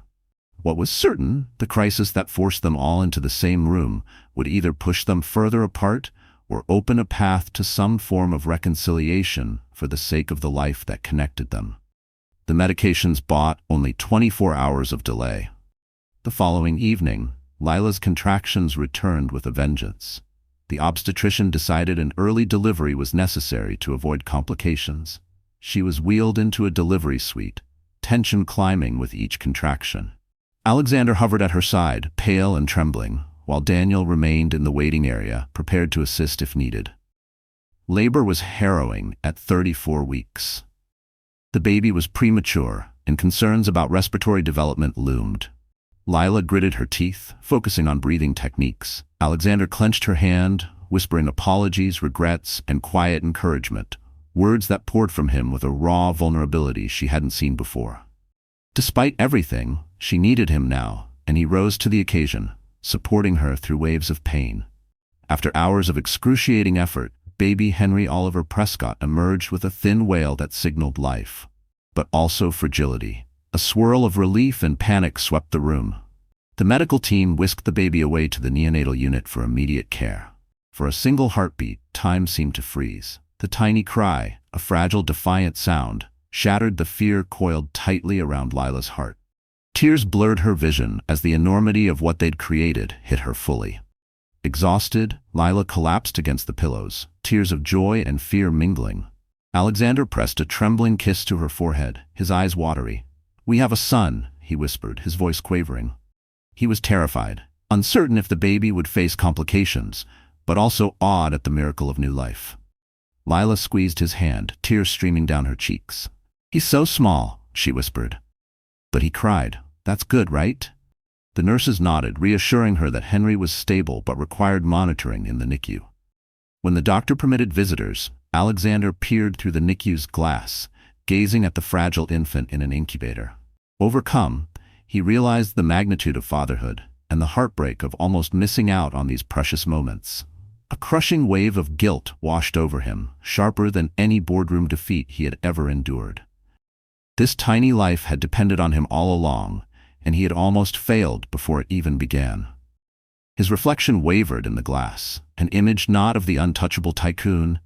Speaker 1: What was certain, the crisis that forced them all into the same room would either push them further apart or open a path to some form of reconciliation for the sake of the life that connected them. The medications bought only 24 hours of delay. The following evening, Lila's contractions returned with a vengeance. The obstetrician decided an early delivery was necessary to avoid complications. She was wheeled into a delivery suite, tension climbing with each contraction. Alexander hovered at her side, pale and trembling, while Daniel remained in the waiting area, prepared to assist if needed. Labor was harrowing at 34 weeks. The baby was premature, and concerns about respiratory development loomed. Lila gritted her teeth, focusing on breathing techniques. Alexander clenched her hand, whispering apologies, regrets, and quiet encouragement, words that poured from him with a raw vulnerability she hadn't seen before. Despite everything, she needed him now, and he rose to the occasion, supporting her through waves of pain. After hours of excruciating effort, baby Henry Oliver Prescott emerged with a thin wail that signaled life, but also fragility. A swirl of relief and panic swept the room. The medical team whisked the baby away to the neonatal unit for immediate care. For a single heartbeat, time seemed to freeze. The tiny cry, a fragile, defiant sound, shattered the fear coiled tightly around Lila's heart. Tears blurred her vision as the enormity of what they'd created hit her fully. Exhausted, Lila collapsed against the pillows, tears of joy and fear mingling. Alexander pressed a trembling kiss to her forehead, his eyes watery. "We have a son," he whispered, his voice quavering. He was terrified, uncertain if the baby would face complications, but also awed at the miracle of new life. Lila squeezed his hand, tears streaming down her cheeks. "He's so small," she whispered. "But he cried. That's good, right?" The nurses nodded, reassuring her that Henry was stable but required monitoring in the NICU. When the doctor permitted visitors, Alexander peered through the NICU's glass, gazing at the fragile infant in an incubator. Overcome, he realized the magnitude of fatherhood and the heartbreak of almost missing out on these precious moments. A crushing wave of guilt washed over him, sharper than any boardroom defeat he had ever endured. This tiny life had depended on him all along, and he had almost failed before it even began. His reflection wavered in the glass, an image not of the untouchable tycoon,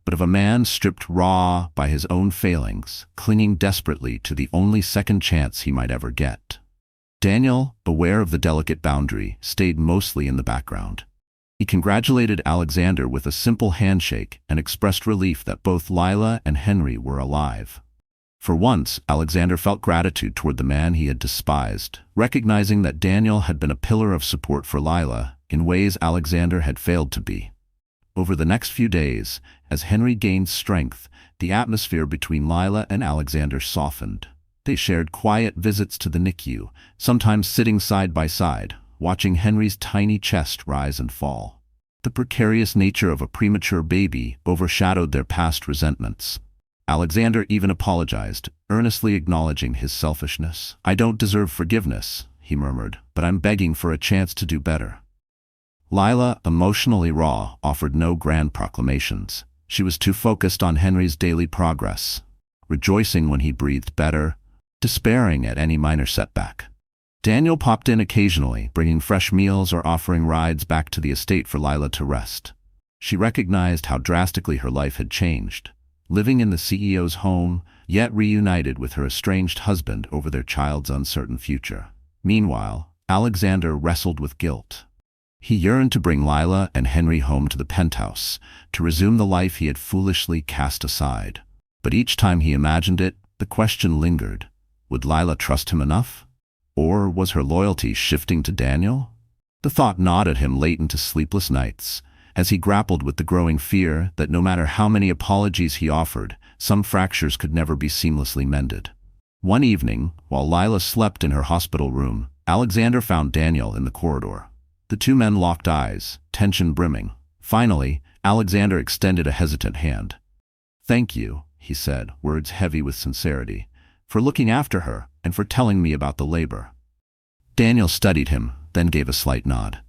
Speaker 1: but of a man stripped raw by his own failings, clinging desperately to the only second chance he might ever get. Daniel, aware of the delicate boundary, stayed mostly in the background. He congratulated Alexander with a simple handshake and expressed relief that both Lila and Henry were alive. For once, Alexander felt gratitude toward the man he had despised, recognizing that Daniel had been a pillar of support for Lila in ways Alexander had failed to be. Over the next few days, as Henry gained strength, the atmosphere between Lila and Alexander softened. They shared quiet visits to the NICU, sometimes sitting side by side, watching Henry's tiny chest rise and fall. The precarious nature of a premature baby overshadowed their past resentments. Alexander even apologized, earnestly acknowledging his selfishness. "I don't deserve forgiveness," he murmured, "but I'm begging for a chance to do better." Lila, emotionally raw, offered no grand proclamations. She was too focused on Henry's daily progress, rejoicing when he breathed better, despairing at any minor setback. Daniel popped in occasionally, bringing fresh meals or offering rides back to the estate for Lila to rest. She recognized how drastically her life had changed, living in the CEO's home, yet reunited with her estranged husband over their child's uncertain future. Meanwhile, Alexander wrestled with guilt. He yearned to bring Lila and Henry home to the penthouse, to resume the life he had foolishly cast aside. But each time he imagined it, the question lingered. Would Lila trust him enough? Or was her loyalty shifting to Daniel? The thought gnawed at him late into sleepless nights, as he grappled with the growing fear that no matter how many apologies he offered, some fractures could never be seamlessly mended. One evening, while Lila slept in her hospital room, Alexander found Daniel in the corridor. The two men locked eyes, tension brimming. Finally, Alexander extended a hesitant hand. "Thank you," he said, words heavy with sincerity, "for looking after her and for telling me about the labor." Daniel studied him, then gave a slight nod.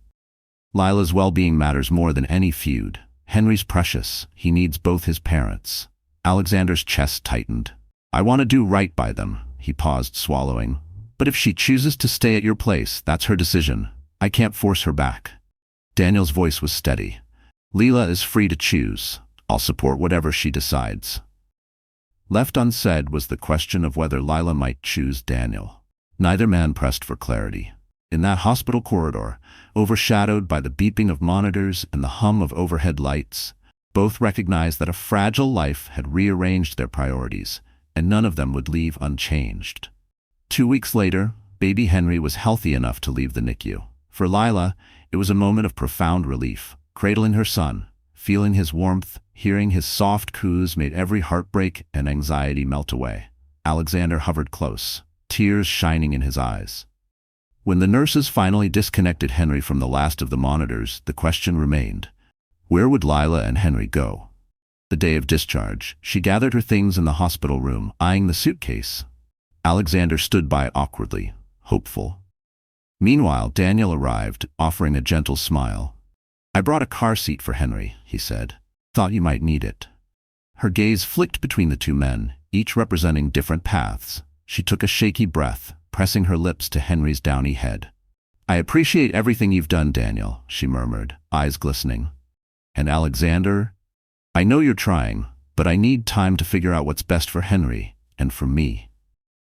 Speaker 1: "Lila's well-being matters more than any feud. Henry's precious. He needs both his parents." Alexander's chest tightened. "I want to do right by them," he paused, swallowing. "But if she chooses to stay at your place, that's her decision. I can't force her back." Daniel's voice was steady. "Lila is free to choose. I'll support whatever she decides." Left unsaid was the question of whether Lila might choose Daniel. Neither man pressed for clarity. In that hospital corridor, overshadowed by the beeping of monitors and the hum of overhead lights, both recognized that a fragile life had rearranged their priorities, and none of them would leave unchanged. 2 weeks later, baby Henry was healthy enough to leave the NICU. For Lila, it was a moment of profound relief. Cradling her son, feeling his warmth, hearing his soft coos made every heartbreak and anxiety melt away. Alexander hovered close, tears shining in his eyes. When the nurses finally disconnected Henry from the last of the monitors, the question remained: where would Lila and Henry go? The day of discharge, she gathered her things in the hospital room, eyeing the suitcase. Alexander stood by awkwardly, hopeful. Meanwhile, Daniel arrived, offering a gentle smile. "I brought a car seat for Henry," he said. "Thought you might need it." Her gaze flicked between the two men, each representing different paths. She took a shaky breath, pressing her lips to Henry's downy head. "I appreciate everything you've done, Daniel," she murmured, eyes glistening. "And Alexander? I know you're trying, but I need time to figure out what's best for Henry and for me."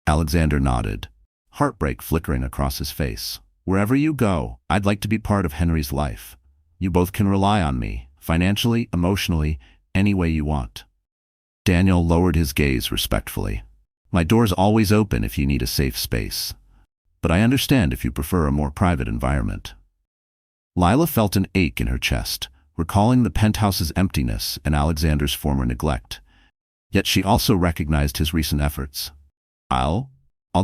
Speaker 1: Alexander nodded, heartbreak flickering across his face. "Wherever you go, I'd like to be part of Henry's life. You both can rely on me, financially, emotionally, any way you want." Daniel lowered his gaze respectfully. "My door's always open if you need a safe space. But I understand if you prefer a more private environment." Lila felt an ache in her chest, recalling the penthouse's emptiness and Alexander's former neglect. Yet she also recognized his recent efforts. I'll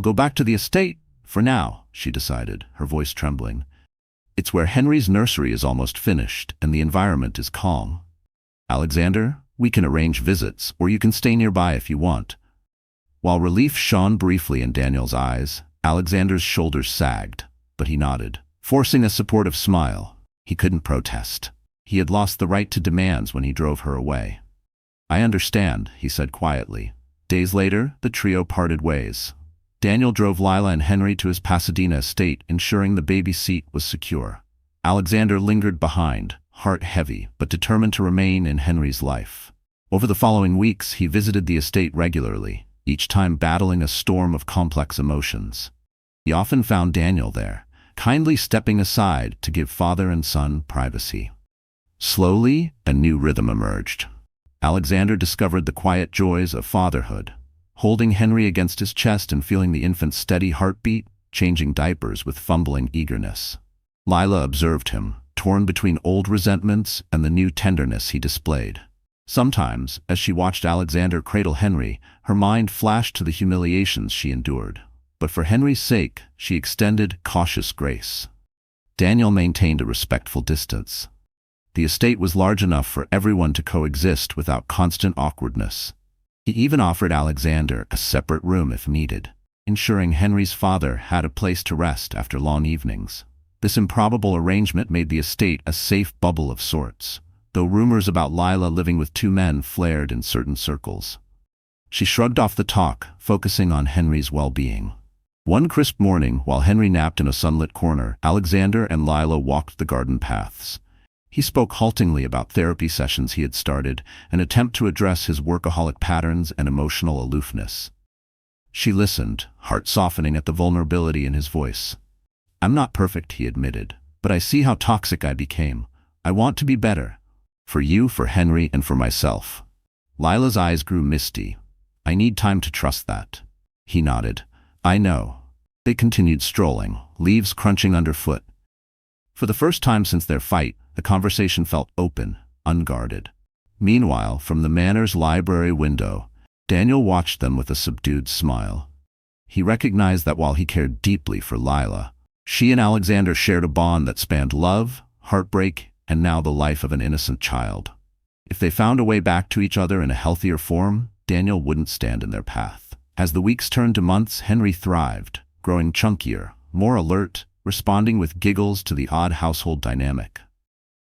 Speaker 1: go back to the estate, for now," she decided, her voice trembling. "It's where Henry's nursery is almost finished, and the environment is calm. Alexander, we can arrange visits, or you can stay nearby if you want." While relief shone briefly in Daniel's eyes, Alexander's shoulders sagged, but he nodded, forcing a supportive smile. He couldn't protest. He had lost the right to demands when he drove her away. "I understand," he said quietly. Days later, the trio parted ways. Daniel drove Lila and Henry to his Pasadena estate, ensuring the baby seat was secure. Alexander lingered behind, heart heavy, but determined to remain in Henry's life. Over the following weeks, he visited the estate regularly, each time battling a storm of complex emotions. He often found Daniel there, kindly stepping aside to give father and son privacy. Slowly, a new rhythm emerged. Alexander discovered the quiet joys of fatherhood, holding Henry against his chest and feeling the infant's steady heartbeat, changing diapers with fumbling eagerness. Lila observed him, torn between old resentments and the new tenderness he displayed. Sometimes, as she watched Alexander cradle Henry, her mind flashed to the humiliations she endured. But for Henry's sake, she extended cautious grace. Daniel maintained a respectful distance. The estate was large enough for everyone to coexist without constant awkwardness. He even offered Alexander a separate room if needed, ensuring Henry's father had a place to rest after long evenings. This improbable arrangement made the estate a safe bubble of sorts, though rumors about Lila living with two men flared in certain circles. She shrugged off the talk, focusing on Henry's well-being. One crisp morning, while Henry napped in a sunlit corner, Alexander and Lila walked the garden paths. He spoke haltingly about therapy sessions he had started, an attempt to address his workaholic patterns and emotional aloofness. She listened, heart softening at the vulnerability in his voice. "I'm not perfect," he admitted, "but I see how toxic I became. I want to be better. For you, for Henry, and for myself." Lila's eyes grew misty. "I need time to trust that." He nodded. "I know." They continued strolling, leaves crunching underfoot. For the first time since their fight, the conversation felt open, unguarded. Meanwhile, from the manor's library window, Daniel watched them with a subdued smile. He recognized that while he cared deeply for Lila, she and Alexander shared a bond that spanned love, heartbreak, and now the life of an innocent child. If they found a way back to each other in a healthier form, Daniel wouldn't stand in their path. As the weeks turned to months, Henry thrived, growing chunkier, more alert, responding with giggles to the odd household dynamic.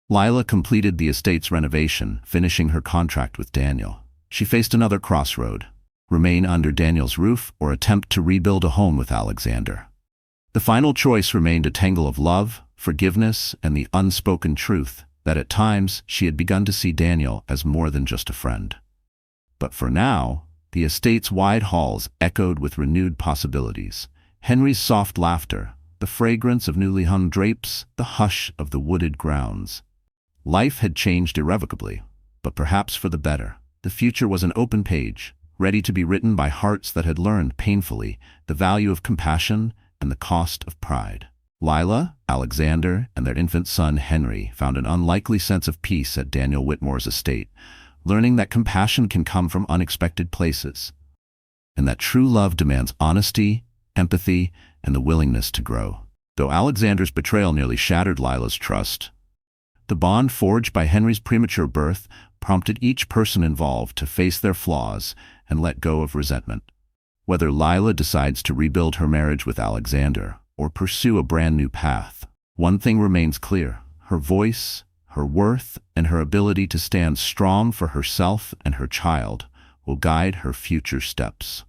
Speaker 1: Lila completed the estate's renovation, finishing her contract with Daniel. She faced another crossroad: remain under Daniel's roof or attempt to rebuild a home with Alexander. The final choice remained a tangle of love, forgiveness, and the unspoken truth that at times she had begun to see Daniel as more than just a friend. But for now, the estate's wide halls echoed with renewed possibilities. Henry's soft laughter, the fragrance of newly hung drapes, the hush of the wooded grounds. Life had changed irrevocably, but perhaps for the better. The future was an open page, ready to be written by hearts that had learned painfully the value of compassion and the cost of pride. Lila, Alexander, and their infant son Henry found an unlikely sense of peace at Daniel Whitmore's estate, learning that compassion can come from unexpected places, and that true love demands honesty, empathy, and the willingness to grow. Though Alexander's betrayal nearly shattered Lila's trust, the bond forged by Henry's premature birth prompted each person involved to face their flaws and let go of resentment. Whether Lila decides to rebuild her marriage with Alexander or pursue a brand new path, one thing remains clear: her voice, her worth, and her ability to stand strong for herself and her child will guide her future steps.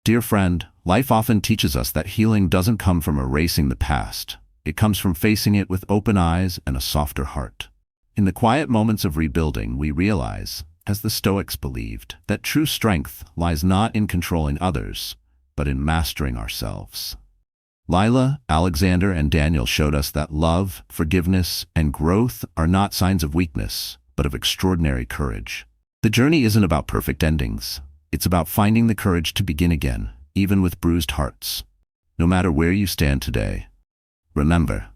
Speaker 1: Dear friend, life often teaches us that healing doesn't come from erasing the past. It comes from facing it with open eyes and a softer heart. In the quiet moments of rebuilding, we realize, as the Stoics believed, that true strength lies not in controlling others, but in mastering ourselves. Lila, Alexander, and Daniel showed us that love, forgiveness, and growth are not signs of weakness, but of extraordinary courage. The journey isn't about perfect endings. It's about finding the courage to begin again, even with bruised hearts. No matter where you stand today, remember,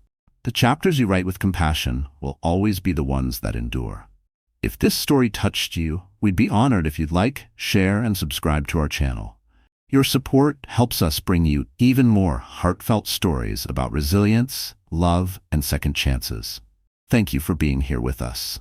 Speaker 1: the chapters you write with compassion will always be the ones that endure. If this story touched you, we'd be honored if you'd like, share, and subscribe to our channel. Your support helps us bring you even more heartfelt stories about resilience, love, and second chances. Thank you for being here with us.